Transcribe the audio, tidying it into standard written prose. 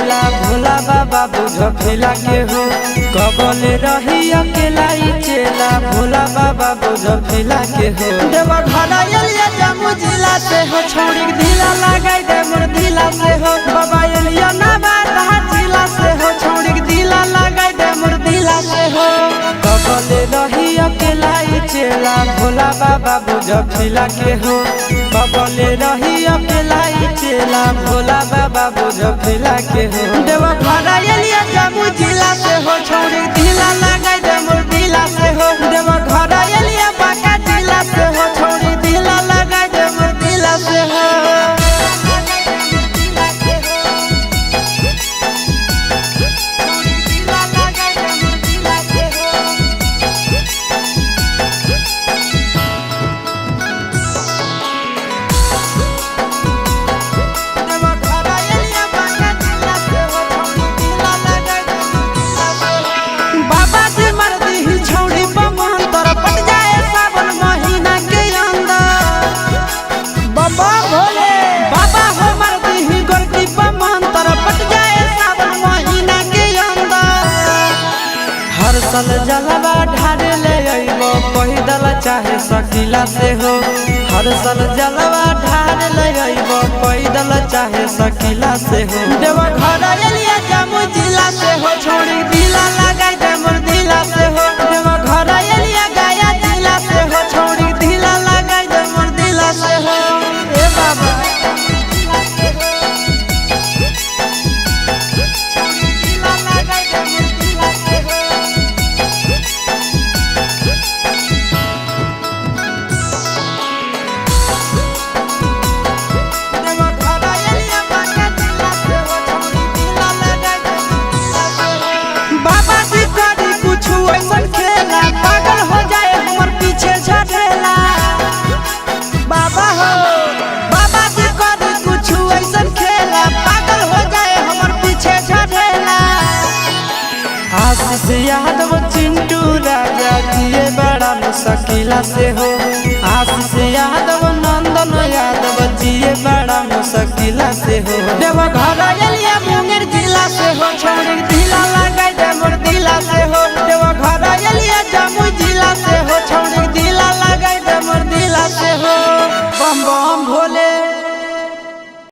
चेला भोला बाबा बुझ फिला के हो कबले रही अकेला चेला भोला बाबा बुझ फिला के हो देवा घरा एलिया जम्मू जिला से हो छोड़ी ढीला लगाई दे मोर ढीला से हो बाबा एलिया नवादा जिला से हो छोड़ी ढीला लगाई दे मोर ढीला से हो कबले रही अकेला चेला भोला बाबा बुझ फिला के हो कबले रही अकेला चेला भोला बाबा बुझ फिला के हो देवा घरा एलिया जम्मू जिला से हो छोड़ी ढीला लगाई दे मोर ढीला से हो देवा घरा एलिया बांका जिला से हो छोड़ी ढीला लगाई दे मोर ढीला से हो हर साल जलवा ढारे ले अइबो पैदल चाहे सकीला से हो हर साल जलवा ढारे ले अइबो पैदल चाहे सकीला से हो देवा घरा एलिया जम्मू जिला से हो छोड़ी ढीला लगाई दे मोर ढीला से हो देवा घरा एलिया गया जिला से हो छोड़ी ढीला लगाई दे मोर ढीला से हो ए बाबा आशीष यादव चिंटू राजा जिए बड़ा मुश्किला से हो आशीष यादव नंदन यादव जिए बड़ा मुश्किला से हो देवा घरा